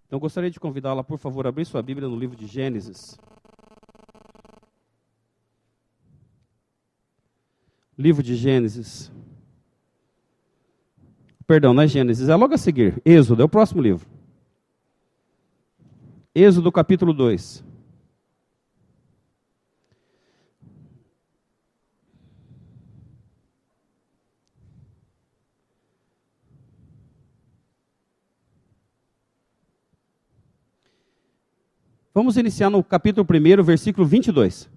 Então, gostaria de convidá-la, por favor, a abrir sua Bíblia no livro de Gênesis. Livro de Gênesis. Perdão, não é Gênesis, é logo a seguir. Êxodo, é o próximo livro. Êxodo, capítulo 2. Vamos iniciar no capítulo 1, versículo 22.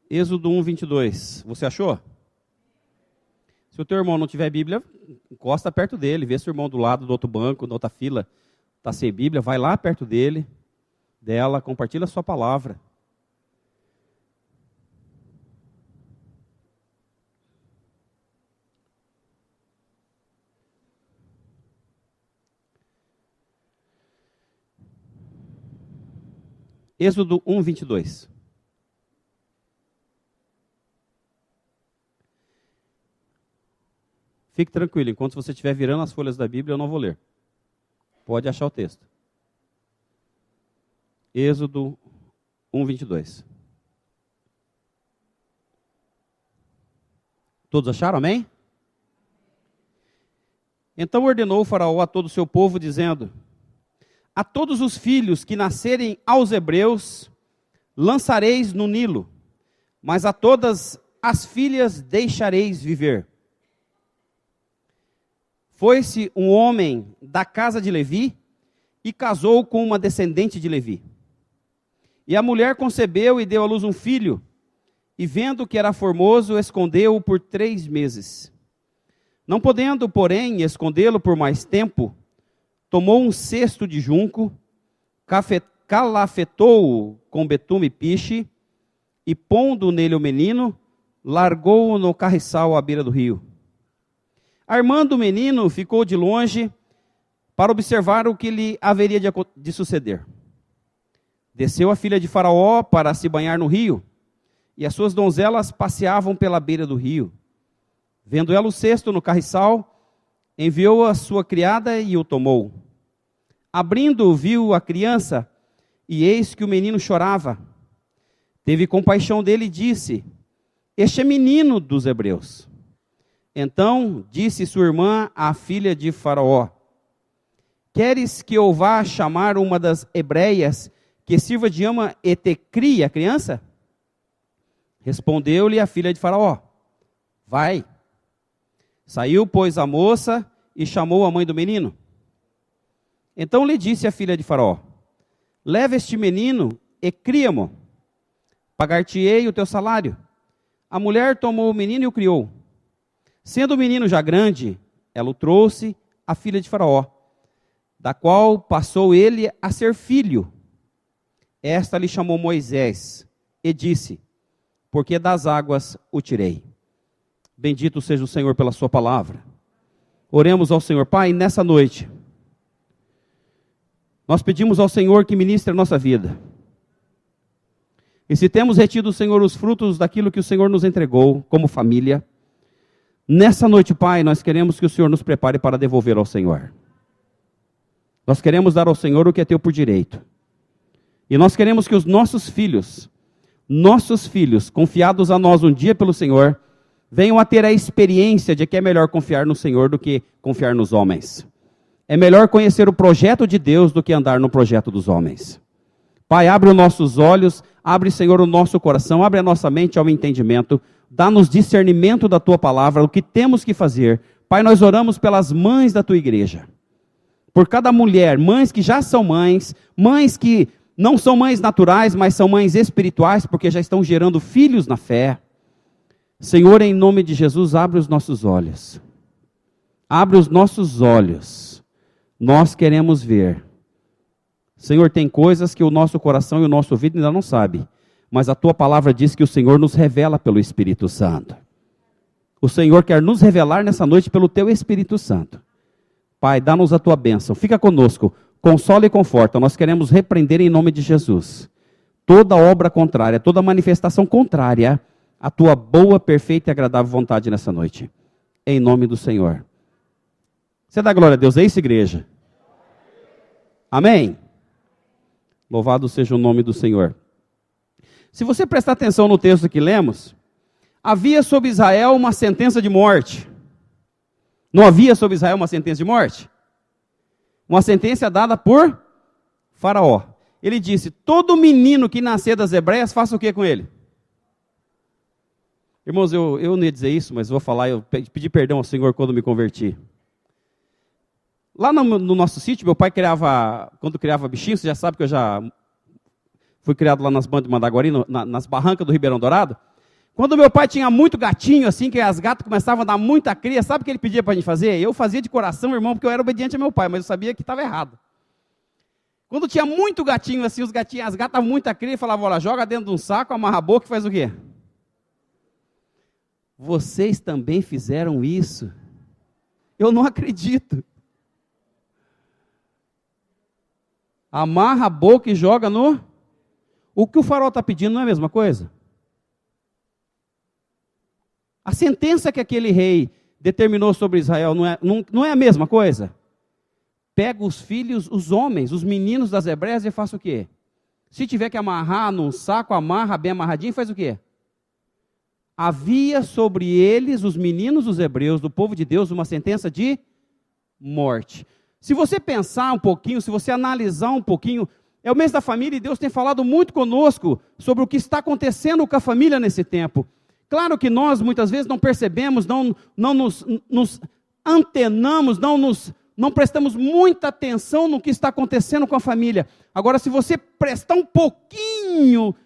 Êxodo 1, 22. Você achou? Se o teu irmão não tiver Bíblia, encosta perto dele, vê se o irmão do lado, do outro banco, da outra fila, está sem Bíblia, vai lá perto dele, dela, compartilha a sua palavra. Êxodo 1, 22. Fique tranquilo, enquanto você estiver virando as folhas da Bíblia, eu não vou ler. Pode achar o texto. Êxodo 1, 22. Todos acharam, amém? Então ordenou o faraó a todo o seu povo, dizendo: a todos os filhos que nascerem aos hebreus, lançareis no Nilo, mas a todas as filhas deixareis viver. Foi-se um homem da casa de Levi e casou com uma descendente de Levi. E a mulher concebeu e deu à luz um filho, e vendo que era formoso, escondeu-o por 3 meses. Não podendo, porém, escondê-lo por mais tempo, tomou um cesto de junco, calafetou-o com betume e piche, e pondo nele o menino, largou-o no carriçal à beira do rio. Armando o menino, ficou de longe para observar o que lhe haveria de suceder. Desceu a filha de Faraó para se banhar no rio, e as suas donzelas passeavam pela beira do rio. Vendo ela o cesto no carriçal, enviou a sua criada e o tomou. Abrindo, viu a criança, e eis que o menino chorava. Teve compaixão dele e disse: este é menino dos hebreus. Então disse sua irmã, a filha de Faraó: queres que eu vá chamar uma das hebreias, que sirva de ama e te crie a criança? Respondeu-lhe a filha de Faraó: vai. Saiu, pois, a moça e chamou a mãe do menino. Então lhe disse a filha de Faraó: leva este menino e cria-mo, pagar-te-ei o teu salário. A mulher tomou o menino e o criou. Sendo o menino já grande, ela o trouxe à filha de Faraó, da qual passou ele a ser filho. Esta lhe chamou Moisés e disse: porque das águas o tirei. Bendito seja o Senhor pela sua palavra. Oremos ao Senhor. Pai, nessa noite, nós pedimos ao Senhor que ministre a nossa vida. E se temos retido, Senhor, os frutos daquilo que o Senhor nos entregou como família, nessa noite, Pai, nós queremos que o Senhor nos prepare para devolver ao Senhor. Nós queremos dar ao Senhor o que é teu por direito. E nós queremos que os nossos filhos, confiados a nós um dia pelo Senhor, venham a ter a experiência de que é melhor confiar no Senhor do que confiar nos homens. É melhor conhecer o projeto de Deus do que andar no projeto dos homens. Pai, abre os nossos olhos, abre, Senhor, o nosso coração, abre a nossa mente ao entendimento, dá-nos discernimento da Tua palavra, o que temos que fazer. Pai, nós oramos pelas mães da Tua igreja, por cada mulher, mães que já são mães que não são mães naturais, mas são mães espirituais, porque já estão gerando filhos na fé. Senhor, em nome de Jesus, abre os nossos olhos. Abre os nossos olhos. Nós queremos ver. Senhor, tem coisas que o nosso coração e o nosso ouvido ainda não sabe, mas a Tua palavra diz que o Senhor nos revela pelo Espírito Santo. O Senhor quer nos revelar nessa noite pelo teu Espírito Santo. Pai, dá-nos a tua bênção. Fica conosco. Consola e conforta. Nós queremos repreender em nome de Jesus toda obra contrária, toda manifestação contrária à tua boa, perfeita e agradável vontade nessa noite. Em nome do Senhor. Você dá glória a Deus, é isso, igreja? Amém? Louvado seja o nome do Senhor. Se você prestar atenção no texto que lemos, havia sobre Israel uma sentença de morte. Não havia sobre Israel uma sentença de morte? Uma sentença dada por Faraó. Ele disse, todo menino que nascer das hebreias, faça o que com ele? Irmãos, eu não ia dizer isso, mas vou falar, eu pedi perdão ao Senhor quando me converti. Lá no nosso sítio, meu pai quando criava bichinhos, você já sabe que eu já fui criado lá nas bandas de Mandaguari, nas barrancas do Ribeirão Dourado. Quando meu pai tinha muito gatinho, assim, que as gatas começavam a dar muita cria, sabe o que ele pedia para a gente fazer? Eu fazia de coração, irmão, porque eu era obediente ao meu pai, mas eu sabia que estava errado. Quando tinha muito gatinho, assim, as gatas davam muita cria, falavam, olha, joga dentro de um saco, amarra a boca e faz o quê? Vocês também fizeram isso? Eu não acredito. Amarra a boca e joga no... O que o Faraó está pedindo não é a mesma coisa? A sentença que aquele rei determinou sobre Israel não é a mesma coisa? Pega os filhos, os homens, os meninos das hebreias e faça o quê? Se tiver que amarrar num saco, amarra bem amarradinho e faz o quê? Havia sobre eles, os meninos dos hebreus, do povo de Deus, uma sentença de morte. Se você pensar um pouquinho, se você analisar um pouquinho, é o mês da família e Deus tem falado muito conosco sobre o que está acontecendo com a família nesse tempo. Claro que nós muitas vezes não percebemos, não nos antenamos, não prestamos muita atenção no que está acontecendo com a família. Agora, se você prestar um pouquinho,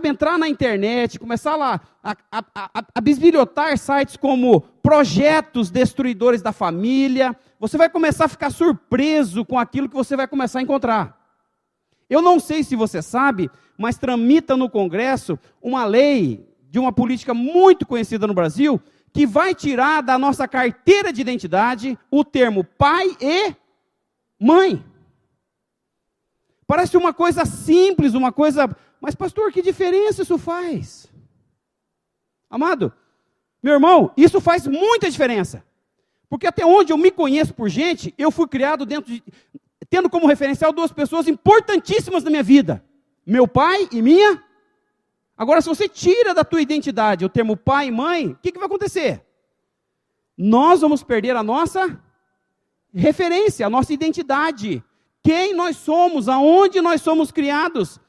entrar na internet, começar lá a bisbilhotar sites como projetos destruidores da família, você vai começar a ficar surpreso com aquilo que você vai começar a encontrar. Eu não sei se você sabe, mas tramita no Congresso uma lei de uma política muito conhecida no Brasil, que vai tirar da nossa carteira de identidade o termo pai e mãe. Parece uma coisa simples, mas pastor, que diferença isso faz? Amado, meu irmão, isso faz muita diferença. Porque até onde eu me conheço por gente, eu fui criado tendo como referencial duas pessoas importantíssimas na minha vida. Meu pai e minha. Agora, se você tira da tua identidade o termo pai e mãe, o que vai acontecer? Nós vamos perder a nossa referência, a nossa identidade. Quem nós somos, aonde nós somos criados.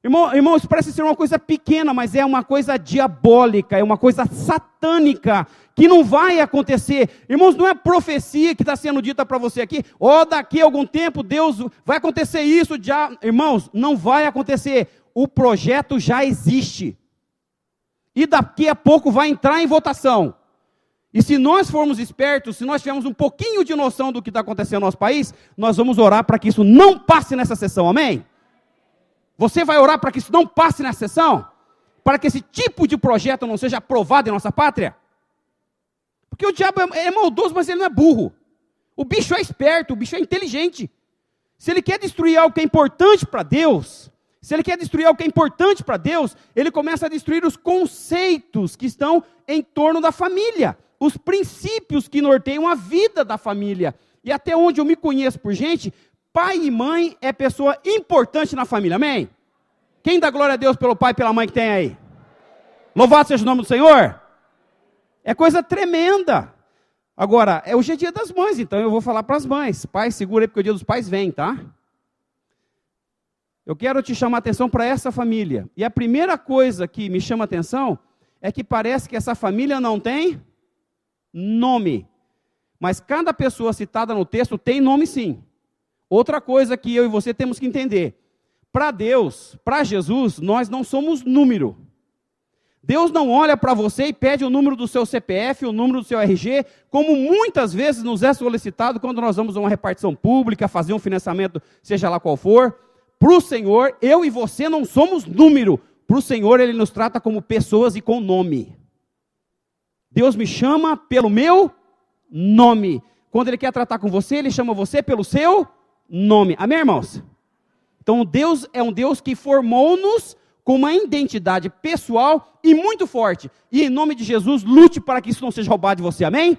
Irmão, isso parece ser uma coisa pequena, mas é uma coisa diabólica, é uma coisa satânica, que não vai acontecer. Irmãos, não é profecia que está sendo dita para você aqui, daqui a algum tempo Deus vai acontecer isso. Irmãos, não vai acontecer. O projeto já existe. E daqui a pouco vai entrar em votação. E se nós formos espertos, se nós tivermos um pouquinho de noção do que está acontecendo no nosso país, nós vamos orar para que isso não passe nessa sessão, amém? Você vai orar para que isso não passe nessa sessão? Para que esse tipo de projeto não seja aprovado em nossa pátria? Porque o diabo é maldoso, mas ele não é burro. O bicho é esperto, o bicho é inteligente. Se ele quer destruir algo que é importante para Deus, ele começa a destruir os conceitos que estão em torno da família, os princípios que norteiam a vida da família. E até onde eu me conheço por gente, pai e mãe é pessoa importante na família, amém? Quem dá glória a Deus pelo pai e pela mãe que tem aí? Louvado seja o nome do Senhor. É coisa tremenda. Agora, hoje é dia das mães, então eu vou falar para as mães. Pai, segura aí porque o dia dos pais vem, tá? Eu quero te chamar a atenção para essa família. E a primeira coisa que me chama a atenção é que parece que essa família não tem nome. Mas cada pessoa citada no texto tem nome sim. Outra coisa que eu e você temos que entender. Para Deus, para Jesus, nós não somos número. Deus não olha para você e pede o número do seu CPF, o número do seu RG, como muitas vezes nos é solicitado quando nós vamos a uma repartição pública, fazer um financiamento, seja lá qual for. Para o Senhor, eu e você não somos número. Para o Senhor, Ele nos trata como pessoas e com nome. Deus me chama pelo meu nome. Quando Ele quer tratar com você, Ele chama você pelo seu nome. Amém, irmãos? Então Deus é um Deus que formou-nos com uma identidade pessoal e muito forte. E em nome de Jesus, lute para que isso não seja roubado de você, amém?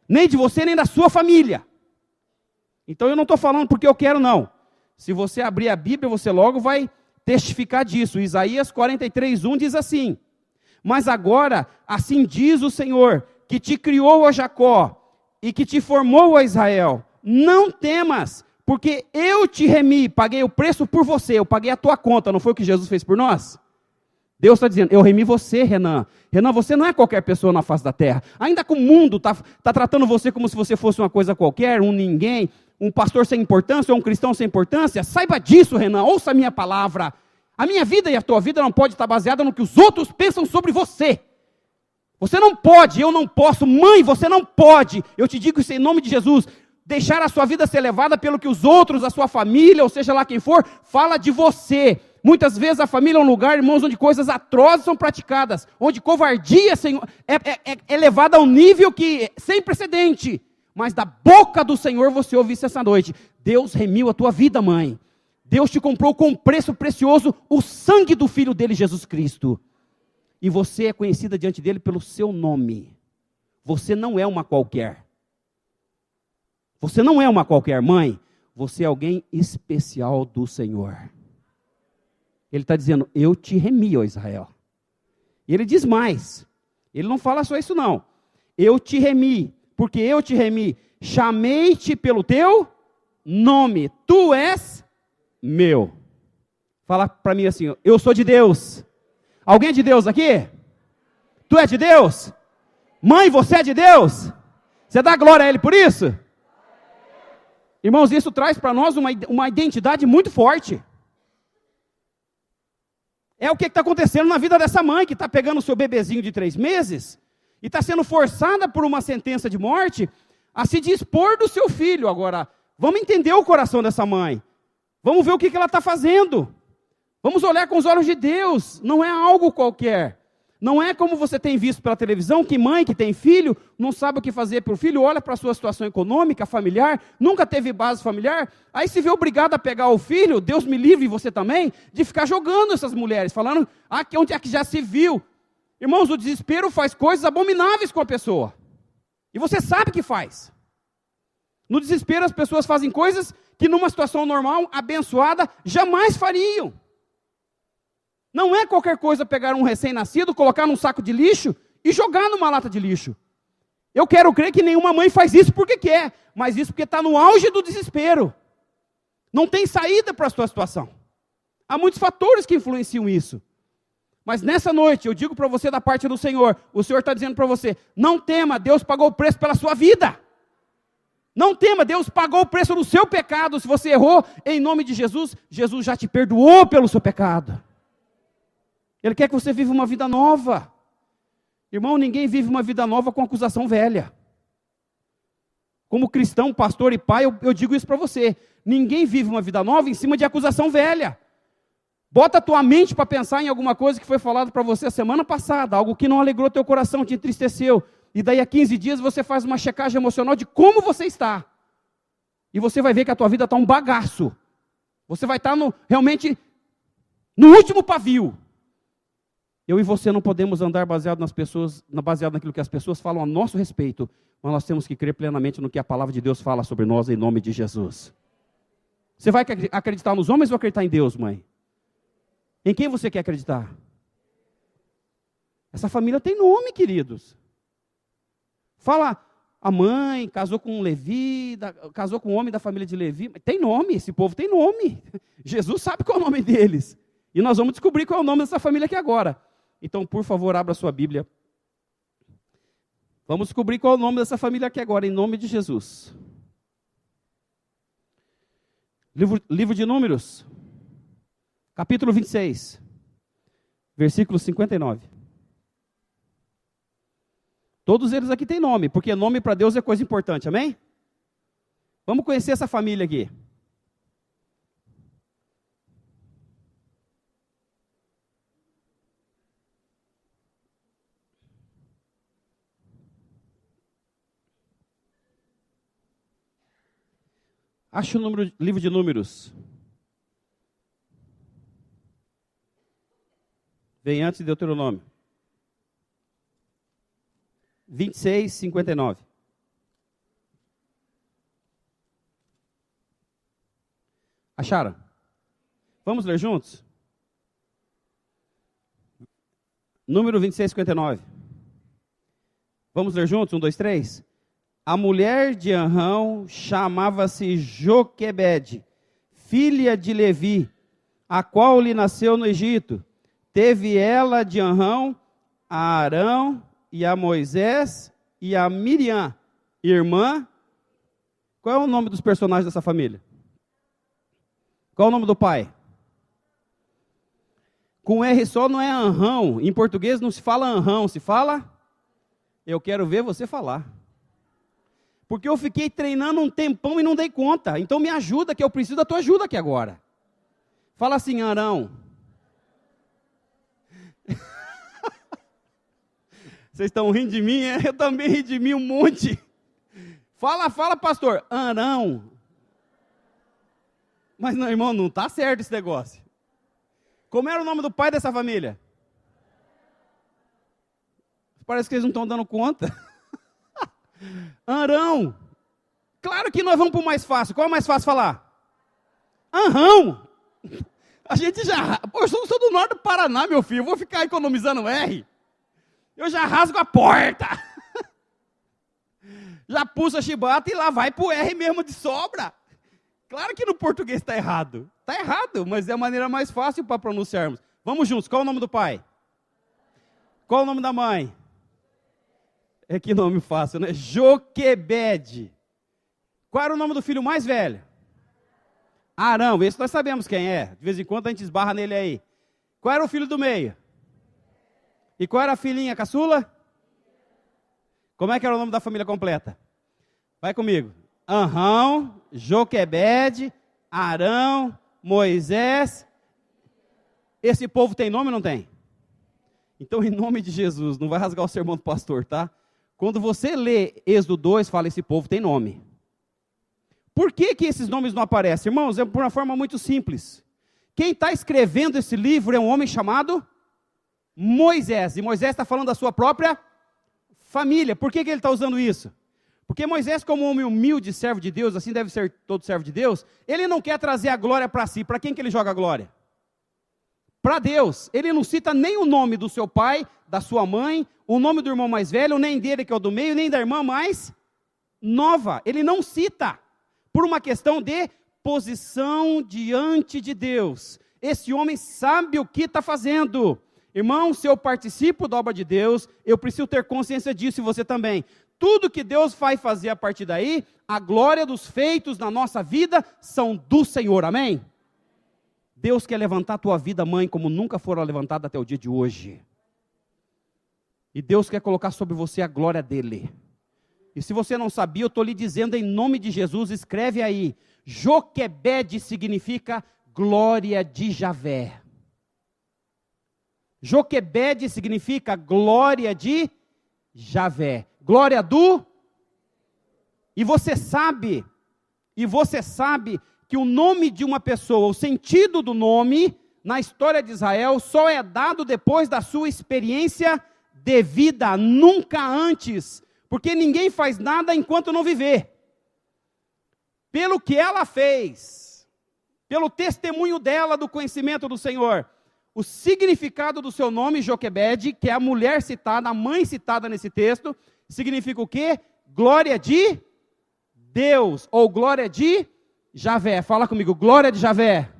Nem de você, nem da sua família. Então eu não estou falando porque eu quero, não. Se você abrir a Bíblia, você logo vai testificar disso. Isaías 43:1 diz assim: mas agora, assim diz o Senhor, que te criou, ó Jacó, e que te formou, ó Israel, não temas, porque eu te remi, paguei o preço por você, eu paguei a tua conta, não foi o que Jesus fez por nós? Deus está dizendo, eu remi você, Renan. Renan, você não é qualquer pessoa na face da terra. Ainda que o mundo está tratando você como se você fosse uma coisa qualquer, um ninguém, um pastor sem importância, ou um cristão sem importância, saiba disso, Renan, ouça a minha palavra. A minha vida e a tua vida não pode estar baseada no que os outros pensam sobre você. Você não pode, eu não posso, mãe, você não pode, eu te digo isso em nome de Jesus, deixar a sua vida ser levada pelo que os outros, a sua família, ou seja lá quem for, fala de você. Muitas vezes a família é um lugar, irmãos, onde coisas atrozes são praticadas, onde covardia Senhor, é levada a um nível que sem precedente. Mas da boca do Senhor você ouve isso essa noite. Deus remiu a tua vida, mãe. Deus te comprou com um preço precioso, o sangue do Filho dele, Jesus Cristo. E você é conhecida diante dele pelo seu nome. Você não é uma qualquer. Você não é uma qualquer mãe. Você é alguém especial do Senhor. Ele está dizendo, eu te remi, ó Israel. E ele diz mais. Ele não fala só isso não. Eu te remi, porque eu te remi. Chamei-te pelo teu nome. Tu és meu. Fala para mim assim, eu sou de Deus. Alguém é de Deus aqui? Tu é de Deus? Mãe, você é de Deus? Você dá glória a Ele por isso? Irmãos, isso traz para nós uma identidade muito forte. É o que está acontecendo na vida dessa mãe, que está pegando o seu bebezinho de 3 meses, e está sendo forçada por uma sentença de morte, a se dispor do seu filho. Agora, vamos entender o coração dessa mãe. Vamos ver o que ela está fazendo. Vamos olhar com os olhos de Deus. Não é algo qualquer. Não é como você tem visto pela televisão, que mãe que tem filho, não sabe o que fazer para o filho, olha para a sua situação econômica, familiar, nunca teve base familiar, aí se vê obrigado a pegar o filho, Deus me livre e você também, de ficar jogando essas mulheres, falando, que onde é que já se viu? Irmãos, o desespero faz coisas abomináveis com a pessoa. E você sabe que faz. No desespero as pessoas fazem coisas que numa situação normal, abençoada, jamais fariam. Não é qualquer coisa pegar um recém-nascido, colocar num saco de lixo e jogar numa lata de lixo. Eu quero crer que nenhuma mãe faz isso porque quer, mas isso porque está no auge do desespero. Não tem saída para a sua situação. Há muitos fatores que influenciam isso. Mas nessa noite, eu digo para você da parte do Senhor, o Senhor está dizendo para você, não tema, Deus pagou o preço pela sua vida. Não tema, Deus pagou o preço do seu pecado. Se você errou, em nome de Jesus, Jesus já te perdoou pelo seu pecado. Ele quer que você viva uma vida nova. Irmão, ninguém vive uma vida nova com acusação velha. Como cristão, pastor e pai, eu digo isso para você. Ninguém vive uma vida nova em cima de acusação velha. Bota a tua mente para pensar em alguma coisa que foi falado para você a semana passada, algo que não alegrou teu coração, te entristeceu. E daí a 15 dias você faz uma checagem emocional de como você está. E você vai ver que a tua vida está um bagaço. Você vai estar realmente no último pavio. Eu e você não podemos andar baseado naquilo que as pessoas falam a nosso respeito, mas nós temos que crer plenamente no que a palavra de Deus fala sobre nós em nome de Jesus. Você vai acreditar nos homens ou acreditar em Deus, mãe? Em quem você quer acreditar? Essa família tem nome, queridos. Fala, a mãe casou com um Levi, casou com um homem da família de Levi. Tem nome, esse povo tem nome. Jesus sabe qual é o nome deles. E nós vamos descobrir qual é o nome dessa família aqui agora. Então, por favor, abra sua Bíblia. Vamos descobrir qual é o nome dessa família aqui agora, em nome de Jesus. Livro de Números, capítulo 26, versículo 59. Todos eles aqui têm nome, porque nome para Deus é coisa importante, amém? Vamos conhecer essa família aqui. Acha o livro de Números. Vem antes de Deuteronômio. 26, 59. Acharam? Vamos ler juntos? Número 26, 59. Vamos ler juntos? 1, 2, 3. A mulher de Arão chamava-se Joquebede, filha de Levi, a qual lhe nasceu no Egito. Teve ela de Arão a Arão e a Moisés e a Miriam, irmã. Qual é o nome dos personagens dessa família? Qual é o nome do pai? Com R só não é Arão. Em português não se fala Arão, se fala? Eu quero ver você falar. Porque eu fiquei treinando um tempão e não dei conta. Então me ajuda, que eu preciso da tua ajuda aqui agora. Fala assim, Arão. Vocês estão rindo de mim? Eu também ri de mim um monte. Fala, pastor. Arão. Mas não, irmão, não está certo esse negócio. Como era o nome do pai dessa família? Parece que eles não estão dando conta. Arão. Claro que nós vamos para o mais fácil. Qual é o mais fácil falar? Arão. A gente já... Pô, eu sou do norte do Paraná, meu filho. Eu vou ficar economizando R. Eu já rasgo a porta. Já puxo a chibata e lá vai para o R mesmo de sobra. Claro que no português está errado. Está errado, mas é a maneira mais fácil para pronunciarmos. Vamos juntos. Qual é o nome do pai? Qual é o nome da mãe? É que nome fácil, né? Joquebede. Qual era o nome do filho mais velho? Arão. Esse nós sabemos quem é. De vez em quando a gente esbarra nele aí. Qual era o filho do meio? E qual era a filhinha caçula? Como é que era o nome da família completa? Vai comigo. Arão, Joquebede, Arão, Moisés. Esse povo tem nome ou não tem? Então, em nome de Jesus, não vai rasgar o sermão do pastor, tá? Quando você lê Êxodo 2, fala, esse povo tem nome. Por que esses nomes não aparecem? Irmãos, é por uma forma muito simples. Quem está escrevendo esse livro é um homem chamado Moisés. E Moisés está falando da sua própria família. Por que ele está usando isso? Porque Moisés, como um homem humilde, servo de Deus, assim deve ser todo servo de Deus, ele não quer trazer a glória para si. Para quem que ele joga a glória? Para Deus. Ele não cita nem o nome do seu pai, da sua mãe, o nome do irmão mais velho, nem dele que é o do meio, nem da irmã mais nova. Ele não cita, por uma questão de posição diante de Deus. Esse homem sabe o que está fazendo. Irmão, se eu participo da obra de Deus, eu preciso ter consciência disso e você também. Tudo que Deus vai fazer a partir daí, a glória dos feitos na nossa vida são do Senhor, amém? Deus quer levantar a tua vida, mãe, como nunca fora levantada até o dia de hoje. E Deus quer colocar sobre você a glória dele. E se você não sabia, eu estou lhe dizendo em nome de Jesus, escreve aí. Joquebede significa glória de Javé. Joquebede significa glória de Javé. Glória do... E você sabe que o nome de uma pessoa, o sentido do nome, na história de Israel, só é dado depois da sua experiência de vida, nunca antes. Porque ninguém faz nada enquanto não viver. Pelo que ela fez, pelo testemunho dela do conhecimento do Senhor, o significado do seu nome, Joquebede, que é a mulher citada, a mãe citada nesse texto, significa o quê? Glória de Deus, ou glória de Javé. Fala comigo, glória de Javé.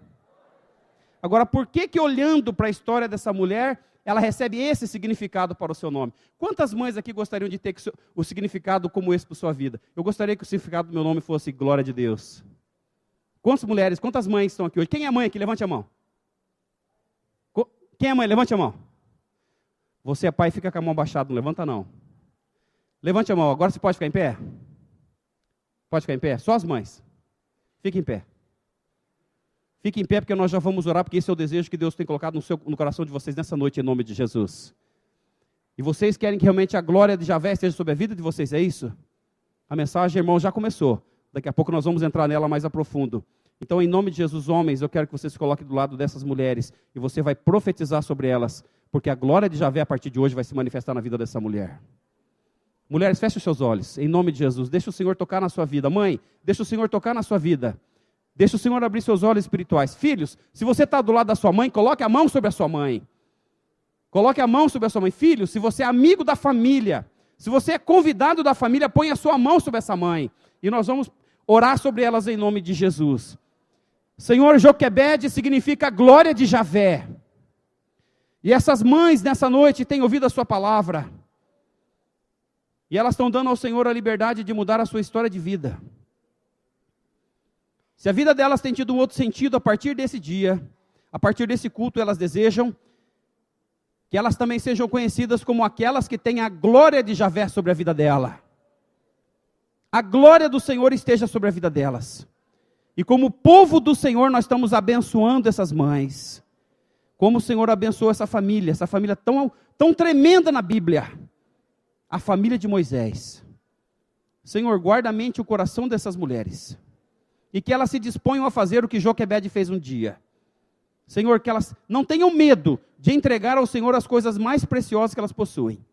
Agora, por que olhando para a história dessa mulher, ela recebe esse significado para o seu nome? Quantas mães aqui gostariam de ter o significado como esse para a sua vida? Eu gostaria que o significado do meu nome fosse glória de Deus. Quantas mulheres, quantas mães estão aqui hoje? Quem é mãe aqui? Levante a mão. Quem é mãe? Levante a mão. Você é pai, fica com a mão baixada, não levanta não. Levante a mão, agora você pode ficar em pé? Pode ficar em pé? Só as mães. Fique em pé. Fique em pé, porque nós já vamos orar, porque esse é o desejo que Deus tem colocado no coração de vocês nessa noite, em nome de Jesus. E vocês querem que realmente a glória de Javé esteja sobre a vida de vocês, é isso? A mensagem, irmão, já começou. Daqui a pouco nós vamos entrar nela mais a profundo. Então, em nome de Jesus, homens, eu quero que você se coloque do lado dessas mulheres e você vai profetizar sobre elas, porque a glória de Javé, a partir de hoje, vai se manifestar na vida dessa mulher. Mulheres, feche os seus olhos, em nome de Jesus. Deixa o Senhor tocar na sua vida. Mãe, deixa o Senhor tocar na sua vida. Deixa o Senhor abrir seus olhos espirituais. Filhos, se você está do lado da sua mãe, coloque a mão sobre a sua mãe. Coloque a mão sobre a sua mãe. Filhos, se você é amigo da família, se você é convidado da família, põe a sua mão sobre essa mãe. E nós vamos orar sobre elas em nome de Jesus. Senhor, Joquebede significa glória de Javé. E essas mães nessa noite têm ouvido a sua palavra. E elas estão dando ao Senhor a liberdade de mudar a sua história de vida. Se a vida delas tem tido um outro sentido a partir desse dia, a partir desse culto, elas desejam que elas também sejam conhecidas como aquelas que têm a glória de Javé sobre a vida dela. A glória do Senhor esteja sobre a vida delas. E como povo do Senhor, nós estamos abençoando essas mães. Como o Senhor abençoou essa família tão tremenda na Bíblia. A família de Moisés. Senhor, guarda a mente e o coração dessas mulheres. E que elas se disponham a fazer o que Joquebede fez um dia. Senhor, que elas não tenham medo de entregar ao Senhor as coisas mais preciosas que elas possuem.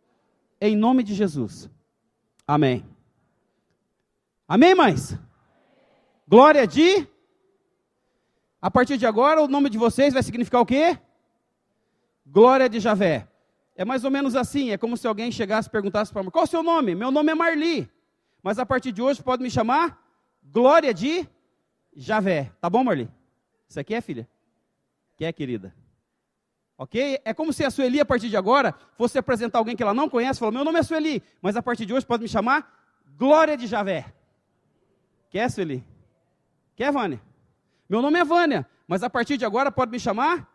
Em nome de Jesus. Amém. Amém, mães? Glória de... A partir de agora, o nome de vocês vai significar o quê? Glória de Javé. É mais ou menos assim, é como se alguém chegasse e perguntasse para mim, qual é o seu nome? Meu nome é Marli, mas a partir de hoje pode me chamar Glória de Javé. Tá bom, Marli? Isso aqui é, filha? Quer, querida? Ok? É como se a Sueli, a partir de agora, fosse apresentar alguém que ela não conhece, falou, meu nome é Sueli, mas a partir de hoje pode me chamar Glória de Javé. Quer, Sueli? Quer, Vânia? Meu nome é Vânia, mas a partir de agora pode me chamar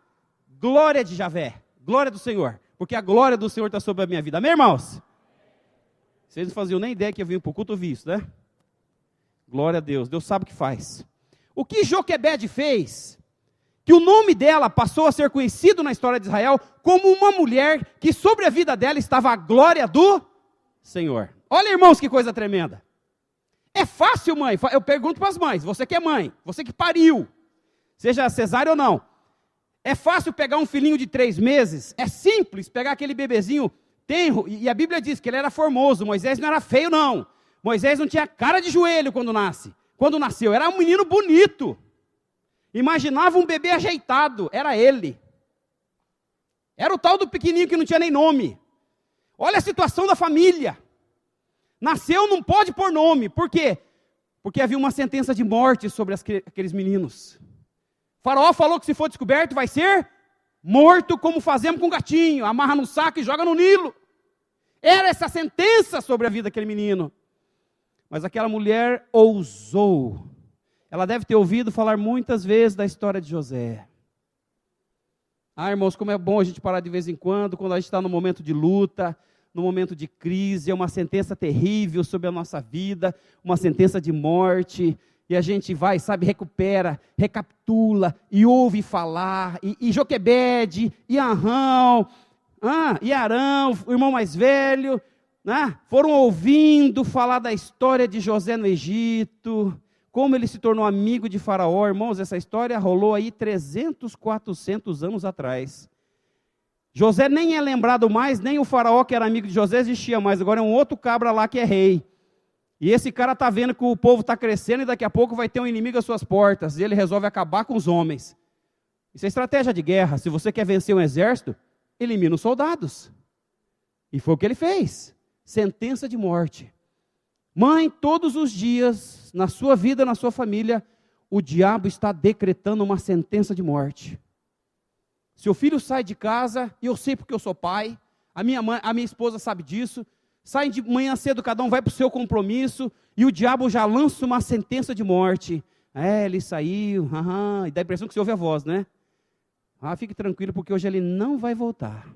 Glória de Javé. Glória do Senhor. Porque a glória do Senhor está sobre a minha vida. Amém, irmãos? Vocês não faziam nem ideia que eu vim para o culto, eu vi isso, né? Glória a Deus. Deus sabe o que faz. O que Joquebede fez, que o nome dela passou a ser conhecido na história de Israel como uma mulher que sobre a vida dela estava a glória do Senhor. Olha, irmãos, que coisa tremenda. É fácil, mãe? Eu pergunto para as mães, você que é mãe, você que pariu, seja cesárea ou não. É fácil pegar um filhinho de 3 meses? É simples pegar aquele bebezinho tenro, e a Bíblia diz que ele era formoso, Moisés não era feio não. Moisés não tinha cara de joelho quando nasceu, era um menino bonito. Imaginava um bebê ajeitado, era ele. Era o tal do pequenininho que não tinha nem nome. Olha a situação da família. Nasceu, não pode pôr nome. Por quê? Porque havia uma sentença de morte sobre aqueles meninos. Faraó falou que se for descoberto vai ser morto como fazemos com gatinho. Amarra no saco e joga no Nilo. Era essa sentença sobre a vida daquele menino. Mas aquela mulher ousou. Ela deve ter ouvido falar muitas vezes da história de José. Ah, irmãos, como é bom a gente parar de vez em quando a gente está no momento de luta, no momento de crise, é uma sentença terrível sobre a nossa vida, uma sentença de morte, e a gente vai, sabe, recupera, recapitula, e ouve falar, e Joquebede, e Arão, e Arão, o irmão mais velho, foram ouvindo falar da história de José no Egito, como ele se tornou amigo de Faraó. Irmãos, essa história rolou aí 300, 400 anos atrás. José nem é lembrado mais, nem o Faraó que era amigo de José existia mais, agora é um outro cabra lá que é rei. E esse cara está vendo que o povo está crescendo e daqui a pouco vai ter um inimigo às suas portas, e ele resolve acabar com os homens. Isso é estratégia de guerra. Se você quer vencer um exército, elimina os soldados. E foi o que ele fez. Sentença de morte. Mãe, todos os dias, na sua vida, na sua família, o diabo está decretando uma sentença de morte. Seu filho sai de casa, e eu sei porque eu sou pai, a minha esposa sabe disso, saem de manhã cedo, cada um vai para o seu compromisso, e o diabo já lança uma sentença de morte. Ele saiu, e dá a impressão que você ouve a voz, né? Fique tranquilo, porque hoje ele não vai voltar.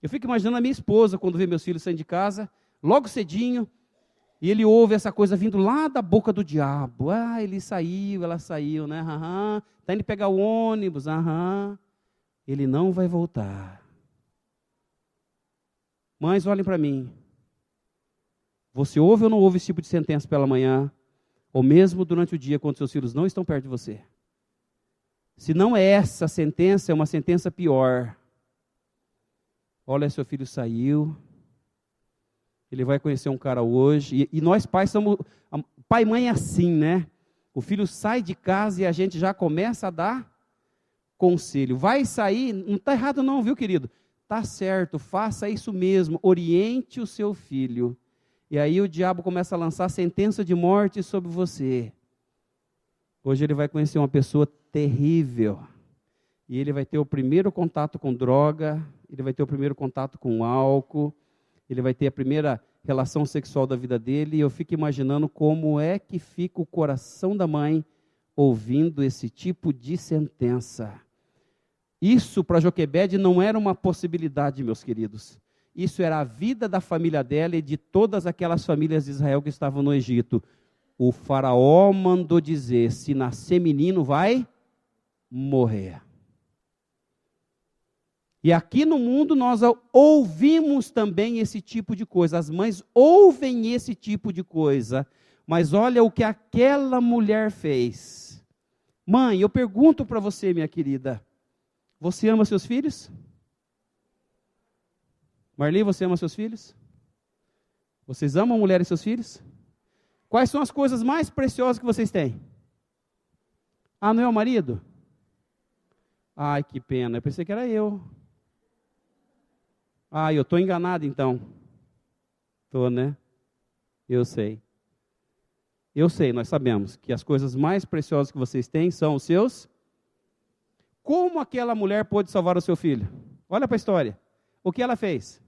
Eu fico imaginando a minha esposa, quando vê meus filhos saindo de casa, logo cedinho, e ele ouve essa coisa vindo lá da boca do diabo. Ele saiu, ela saiu, né? Está indo pegar o ônibus, ele não vai voltar. Mães, olhem para mim. Você ouve ou não ouve esse tipo de sentença pela manhã? Ou mesmo durante o dia, quando seus filhos não estão perto de você? Se não é essa sentença, é uma sentença pior. Olha, seu filho saiu, ele vai conhecer um cara hoje, e nós pais somos, pai e mãe é assim, né? O filho sai de casa e a gente já começa a dar conselho. Vai sair, não está errado não, viu, querido? Está certo, faça isso mesmo, oriente o seu filho. E aí o diabo começa a lançar sentença de morte sobre você. Hoje ele vai conhecer uma pessoa terrível. E ele vai ter o primeiro contato com droga, ele vai ter o primeiro contato com álcool, ele vai ter a primeira relação sexual da vida dele, e eu fico imaginando como é que fica o coração da mãe ouvindo esse tipo de sentença. Isso para Joquebede não era uma possibilidade, meus queridos. Isso era a vida da família dela e de todas aquelas famílias de Israel que estavam no Egito. O faraó mandou dizer, se nascer menino vai morrer. E aqui no mundo nós ouvimos também esse tipo de coisa. As mães ouvem esse tipo de coisa. Mas olha o que aquela mulher fez. Mãe, eu pergunto para você, minha querida. Você ama seus filhos? Marli, você ama seus filhos? Vocês amam a mulher e seus filhos? Quais são as coisas mais preciosas que vocês têm? Ah, não é o marido? Ai, que pena, eu pensei que era eu. Ah, eu estou enganado então. Estou, né? Eu sei. Eu sei, nós sabemos que as coisas mais preciosas que vocês têm são os seus. Como aquela mulher pôde salvar o seu filho? Olha para a história. O que ela fez?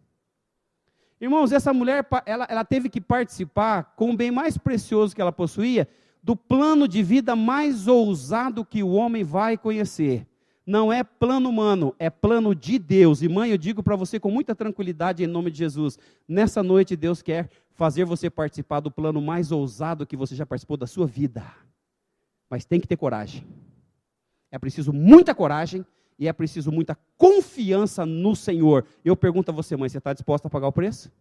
Irmãos, essa mulher, ela teve que participar com o bem mais precioso que ela possuía, do plano de vida mais ousado que o homem vai conhecer. Não é plano humano, é plano de Deus. E mãe, eu digo para você com muita tranquilidade em nome de Jesus, nessa noite Deus quer fazer você participar do plano mais ousado que você já participou da sua vida. Mas tem que ter coragem. É preciso muita coragem e é preciso muita confiança no Senhor. Eu pergunto a você, mãe, você está disposta a pagar o preço?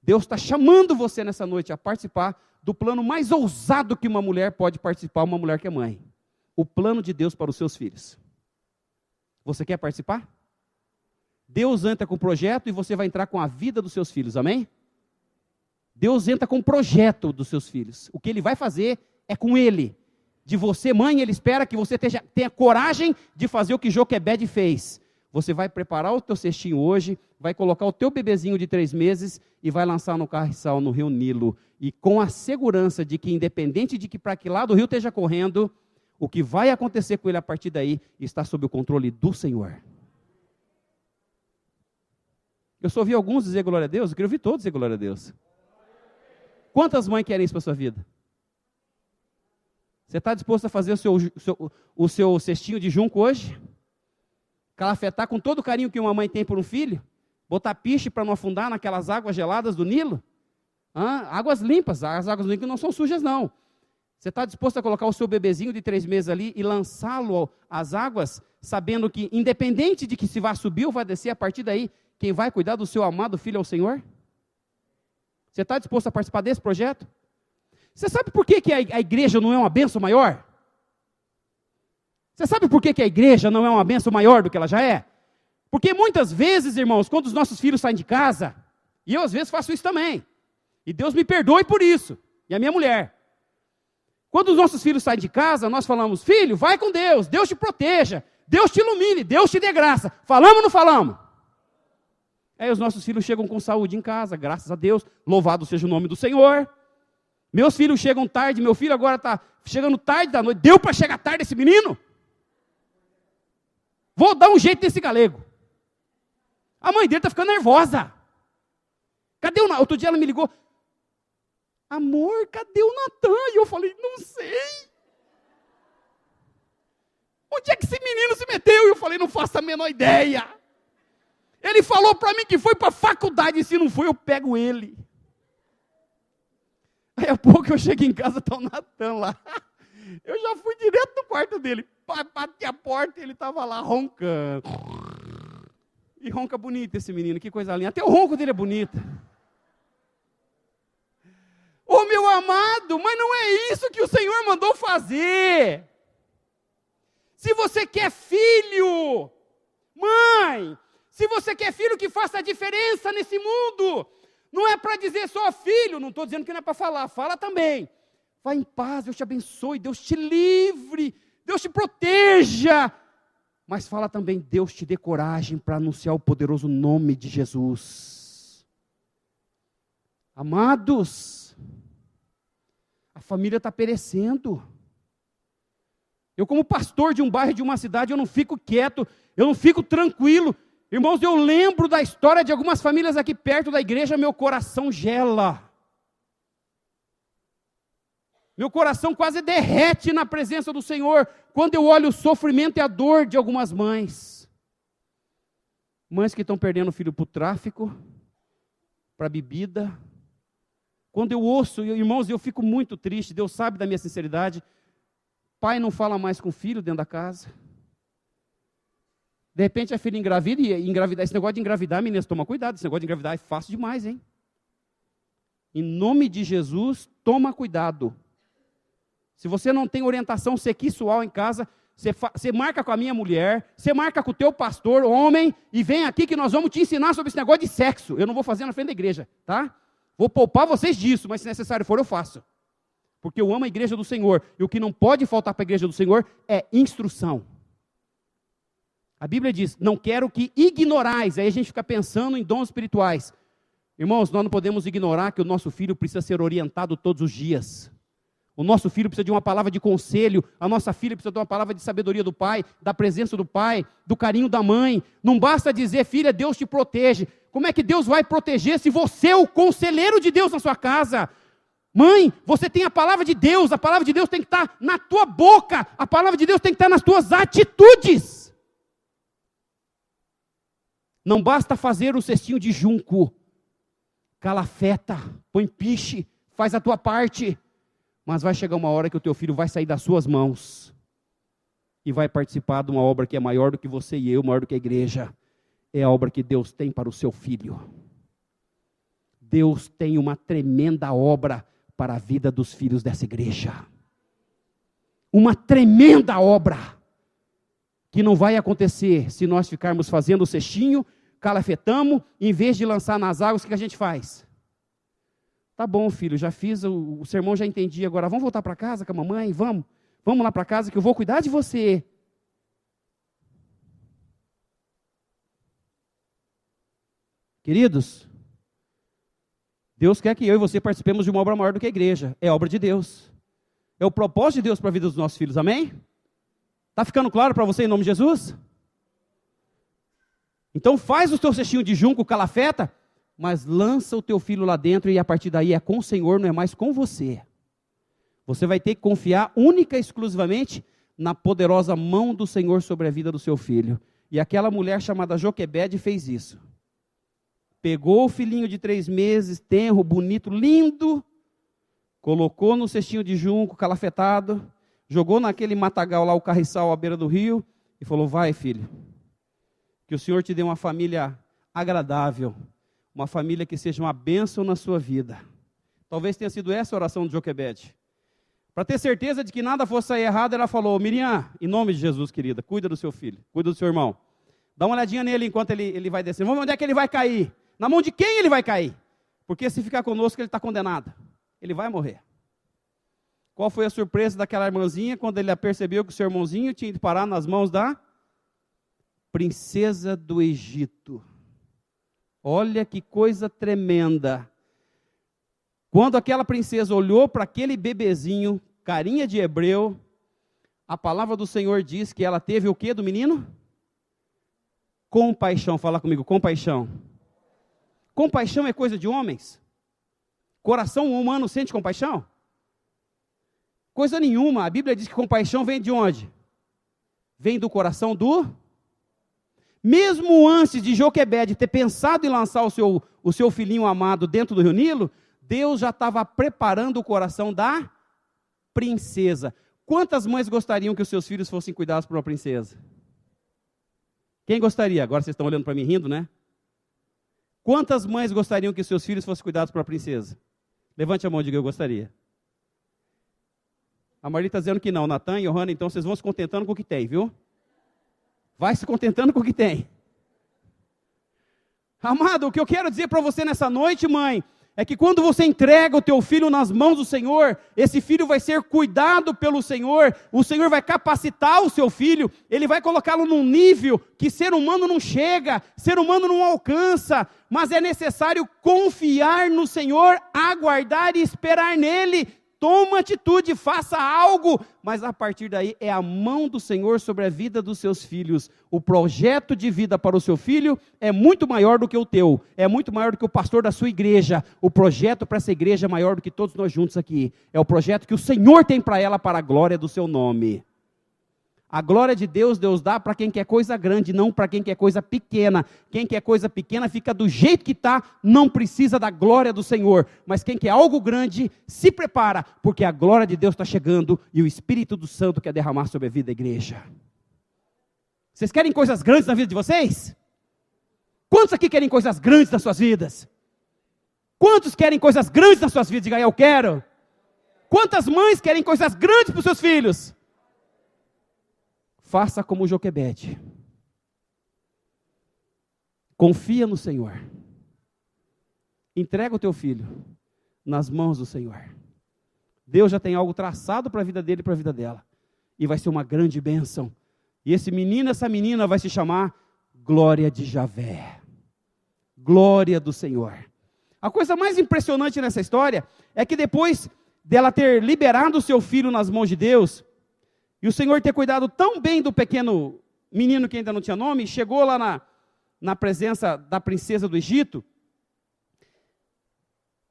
Deus está chamando você nessa noite a participar do plano mais ousado que uma mulher pode participar, uma mulher que é mãe. O plano de Deus para os seus filhos. Você quer participar? Deus entra com o projeto e você vai entrar com a vida dos seus filhos, amém? Deus entra com o projeto dos seus filhos. O que Ele vai fazer é com Ele. De você, mãe, Ele espera que você tenha coragem de fazer o que Joquebede fez. Você vai preparar o teu cestinho hoje, vai colocar o teu bebezinho de 3 meses e vai lançar no carriçal no rio Nilo. E com a segurança de que, independente de que para que lado o rio esteja correndo, o que vai acontecer com ele a partir daí está sob o controle do Senhor. Eu só ouvi alguns dizer glória a Deus, eu queria ouvir todos dizer glória a Deus. Quantas mães querem isso para a sua vida? Você está disposto a fazer o seu cestinho de junco hoje? Calafetar com todo o carinho que uma mãe tem por um filho? Botar piche para não afundar naquelas águas geladas do Nilo? Águas limpas, as águas do Nilo não são sujas não. Você está disposto a colocar o seu bebezinho de 3 meses ali e lançá-lo às águas, sabendo que, independente de que se vai subir ou vai descer, a partir daí, quem vai cuidar do seu amado filho é o Senhor? Você está disposto a participar desse projeto? Você sabe por que a igreja não é uma bênção maior? Você sabe por que a igreja não é uma bênção maior do que ela já é? Porque muitas vezes, irmãos, quando os nossos filhos saem de casa, e eu às vezes faço isso também, e Deus me perdoe por isso, e a minha mulher. Quando os nossos filhos saem de casa, nós falamos, filho, vai com Deus, Deus te proteja, Deus te ilumine, Deus te dê graça. Falamos ou não falamos? Aí os nossos filhos chegam com saúde em casa, graças a Deus, louvado seja o nome do Senhor. Meus filhos chegam tarde, meu filho agora está chegando tarde da noite, deu para chegar tarde esse menino? Vou dar um jeito nesse galego. A mãe dele está ficando nervosa. Cadê o Natan? Outro dia ela me ligou. Amor, cadê o Natan? E eu falei, não sei. Onde é que esse menino se meteu? E eu falei, não faço a menor ideia. Ele falou para mim que foi para a faculdade, e se não foi, eu pego ele. Aí a pouco eu chego em casa, está o Natan lá. Eu já fui direto no quarto dele. Bati a porta e ele estava lá roncando. E ronca bonito esse menino, que coisa linda. Até o ronco dele é bonito. meu amado, mas não é isso que o Senhor mandou fazer. Se você quer filho, mãe, se você quer filho que faça a diferença nesse mundo, não é para dizer só filho, não estou dizendo que não é para falar, fala também. Vá em paz, Deus te abençoe, Deus te livre, Deus te proteja. Mas fala também, Deus te dê coragem para anunciar o poderoso nome de Jesus. Amados, a família está perecendo. Eu, como pastor de um bairro, de uma cidade, eu não fico quieto, eu não fico tranquilo. Irmãos, eu lembro da história de algumas famílias aqui perto da igreja, meu coração gela. Meu coração quase derrete na presença do Senhor, quando eu olho o sofrimento e a dor de algumas mães. Mães que estão perdendo o filho para o tráfico, para a bebida. Quando eu ouço, irmãos, eu fico muito triste, Deus sabe da minha sinceridade. Pai não fala mais com o filho dentro da casa. De repente a filha engravida, e engravidar, esse negócio de engravidar, meninas, toma cuidado, esse negócio de engravidar é fácil demais, hein? Em nome de Jesus, toma cuidado. Se você não tem orientação sexual em casa, você marca com a minha mulher, você marca com o teu pastor, homem, e vem aqui que nós vamos te ensinar sobre esse negócio de sexo. Eu não vou fazer na frente da igreja, tá? Vou poupar vocês disso, mas se necessário for, eu faço. Porque eu amo a igreja do Senhor, e o que não pode faltar para a igreja do Senhor é instrução. A Bíblia diz, não quero que ignorais, aí a gente fica pensando em dons espirituais. Irmãos, nós não podemos ignorar que o nosso filho precisa ser orientado todos os dias. O nosso filho precisa de uma palavra de conselho, a nossa filha precisa de uma palavra de sabedoria do pai, da presença do pai, do carinho da mãe. Não basta dizer, filha, Deus te protege. Como é que Deus vai proteger se você é o conselheiro de Deus na sua casa? Mãe, você tem a palavra de Deus tem que estar na tua boca, a palavra de Deus tem que estar nas tuas atitudes. Não basta fazer o cestinho de junco, calafeta, põe piche, faz a tua parte, mas vai chegar uma hora que o teu filho vai sair das suas mãos e vai participar de uma obra que é maior do que você e eu, maior do que a igreja. É a obra que Deus tem para o seu filho. Deus tem uma tremenda obra para a vida dos filhos dessa igreja. Uma tremenda obra que não vai acontecer se nós ficarmos fazendo o cestinho, calafetamos, em vez de lançar nas águas, o que a gente faz? Tá bom, filho, já fiz, o sermão já entendi, agora vamos voltar para casa com a mamãe? Vamos lá para casa que eu vou cuidar de você. Queridos, Deus quer que eu e você participemos de uma obra maior do que a igreja. É obra de Deus. É o propósito de Deus para a vida dos nossos filhos, amém? Está ficando claro para você em nome de Jesus? Então faz o teu cestinho de junco, calafeta, mas lança o teu filho lá dentro e a partir daí é com o Senhor, não é mais com você. Você vai ter que confiar única e exclusivamente na poderosa mão do Senhor sobre a vida do seu filho. E aquela mulher chamada Joquebede fez isso. Pegou o filhinho de 3 meses, tenro, bonito, lindo, colocou no cestinho de junco, calafetado, jogou naquele matagal lá, o carriçal à beira do rio, e falou, vai filho, que o Senhor te dê uma família agradável, uma família que seja uma bênção na sua vida. Talvez tenha sido essa a oração de Joquebede. Para ter certeza de que nada fosse sair errado, ela falou, Miriam, em nome de Jesus, querida, cuida do seu filho, cuida do seu irmão. Dá uma olhadinha nele enquanto ele vai descendo. Vamos ver onde é que ele vai cair. Na mão de quem ele vai cair? Porque se ficar conosco, ele está condenado. Ele vai morrer. Qual foi a surpresa daquela irmãzinha quando ele percebeu que o seu irmãozinho tinha ido parar nas mãos da princesa do Egito? Olha que coisa tremenda. Quando aquela princesa olhou para aquele bebezinho, carinha de hebreu, a palavra do Senhor diz que ela teve o que do menino? Compaixão. Fala comigo, compaixão. Compaixão é coisa de homens? Coração humano sente compaixão? Coisa nenhuma. A Bíblia diz que compaixão vem de onde? Vem do coração do... Mesmo antes de Joquebede ter pensado em lançar o seu filhinho amado dentro do rio Nilo, Deus já estava preparando o coração da princesa. Quantas mães gostariam que os seus filhos fossem cuidados por uma princesa? Quem gostaria? Agora vocês estão olhando para mim rindo, né? Quantas mães gostariam que seus filhos fossem cuidados por uma princesa? Levante a mão e diga, eu gostaria. A Marli está dizendo que não. Natan e Johanna, então vocês vão se contentando com o que tem, viu? Vai se contentando com o que tem. Amado, o que eu quero dizer para você nessa noite, mãe, é que quando você entrega o teu filho nas mãos do Senhor, esse filho vai ser cuidado pelo Senhor, o Senhor vai capacitar o seu filho, Ele vai colocá-lo num nível que ser humano não chega, ser humano não alcança, mas é necessário confiar no Senhor, aguardar e esperar nele. Toma atitude, faça algo, mas a partir daí é a mão do Senhor sobre a vida dos seus filhos. O projeto de vida para o seu filho é muito maior do que o teu, é muito maior do que o pastor da sua igreja. O projeto para essa igreja é maior do que todos nós juntos aqui. É o projeto que o Senhor tem para ela, para a glória do seu nome. A glória de Deus, Deus dá para quem quer coisa grande, não para quem quer coisa pequena. Quem quer coisa pequena fica do jeito que está, não precisa da glória do Senhor. Mas quem quer algo grande, se prepara, porque a glória de Deus está chegando e o Espírito do Santo quer derramar sobre a vida da igreja. Vocês querem coisas grandes na vida de vocês? Quantos aqui querem coisas grandes nas suas vidas? Quantos querem coisas grandes nas suas vidas? Diga, eu quero. Quantas mães querem coisas grandes para os seus filhos? Faça como Joquebede. Confia no Senhor. Entrega o teu filho nas mãos do Senhor. Deus já tem algo traçado para a vida dele e para a vida dela. E vai ser uma grande bênção. E esse menino, essa menina vai se chamar Glória de Javé. Glória do Senhor. A coisa mais impressionante nessa história é que depois dela ter liberado o seu filho nas mãos de Deus, e o Senhor ter cuidado tão bem do pequeno menino que ainda não tinha nome, chegou lá na presença da princesa do Egito.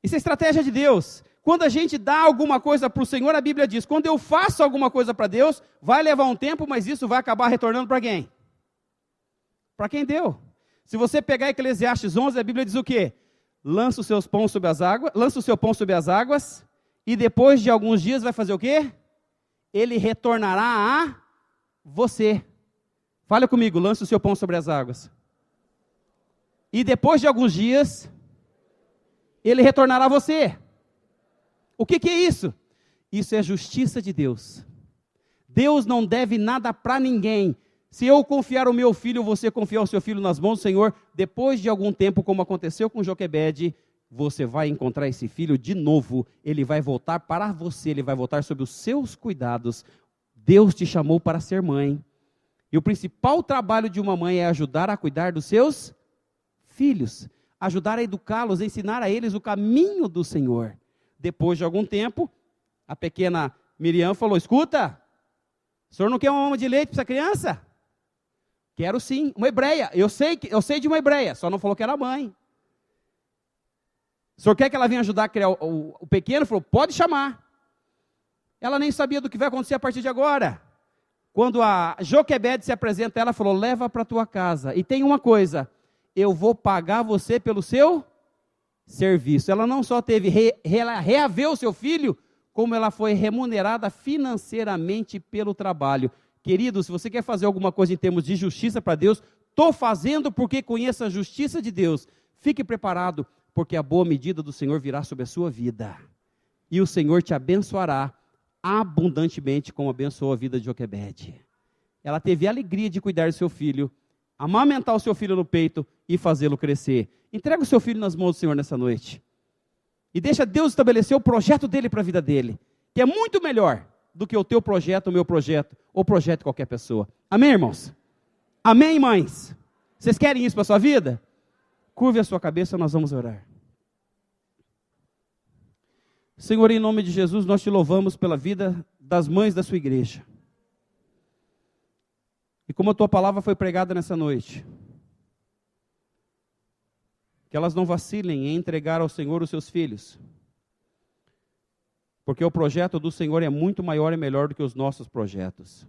Isso é estratégia de Deus. Quando a gente dá alguma coisa para o Senhor, a Bíblia diz, quando eu faço alguma coisa para Deus, vai levar um tempo, mas isso vai acabar retornando para quem? Para quem deu. Se você pegar Eclesiastes 11, a Bíblia diz o quê? Lança o seu pão sobre as águas, e depois de alguns dias vai fazer o quê? Ele retornará a você. Fala comigo, lance o seu pão sobre as águas. E depois de alguns dias, ele retornará a você. O que é isso? Isso é a justiça de Deus. Deus não deve nada para ninguém. Se eu confiar o meu filho, você confiar o seu filho nas mãos do Senhor, depois de algum tempo, como aconteceu com Joquebede, você vai encontrar esse filho de novo, ele vai voltar para você, ele vai voltar sob os seus cuidados. Deus te chamou para ser mãe. E o principal trabalho de uma mãe é ajudar a cuidar dos seus filhos, ajudar a educá-los, ensinar a eles o caminho do Senhor. Depois de algum tempo, a pequena Miriam falou, escuta, o senhor não quer uma mama de leite para essa criança? Quero sim, uma hebreia, eu sei de uma hebreia, só não falou que era mãe. O senhor quer que ela venha ajudar a criar o pequeno? Falou, pode chamar. Ela nem sabia do que vai acontecer a partir de agora. Quando a Joquebede se apresenta, ela falou, leva para a tua casa. E tem uma coisa, eu vou pagar você pelo seu serviço. Ela não só teve, reaveu o seu filho, como ela foi remunerada financeiramente pelo trabalho. Querido, se você quer fazer alguma coisa em termos de justiça para Deus, estou fazendo porque conheço a justiça de Deus. Fique preparado, porque a boa medida do Senhor virá sobre a sua vida. E o Senhor te abençoará abundantemente, como abençoou a vida de Joquebede. Ela teve a alegria de cuidar do seu filho, amamentar o seu filho no peito e fazê-lo crescer. Entrega o seu filho nas mãos do Senhor nessa noite. E deixa Deus estabelecer o projeto dele para a vida dele, que é muito melhor do que o teu projeto, o meu projeto, ou o projeto de qualquer pessoa. Amém, irmãos? Amém, mães? Vocês querem isso para a sua vida? Curve a sua cabeça, nós vamos orar. Senhor, em nome de Jesus, nós te louvamos pela vida das mães da sua igreja. E como a tua palavra foi pregada nessa noite, que elas não vacilem em entregar ao Senhor os seus filhos, porque o projeto do Senhor é muito maior e melhor do que os nossos projetos.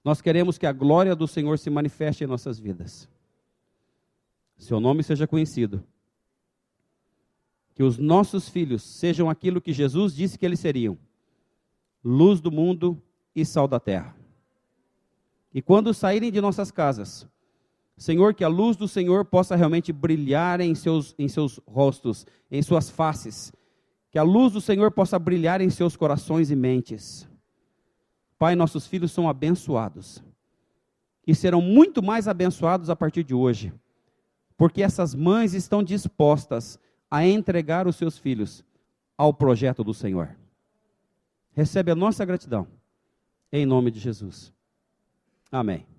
Nós queremos que a glória do Senhor se manifeste em nossas vidas. Seu nome seja conhecido. Que os nossos filhos sejam aquilo que Jesus disse que eles seriam: luz do mundo e sal da terra. E quando saírem de nossas casas, Senhor, que a luz do Senhor possa realmente brilhar em seus rostos, em suas faces. Que a luz do Senhor possa brilhar em seus corações e mentes. Pai, nossos filhos são abençoados. E serão muito mais abençoados a partir de hoje. Porque essas mães estão dispostas a entregar os seus filhos ao projeto do Senhor. Recebe a nossa gratidão. Em nome de Jesus. Amém.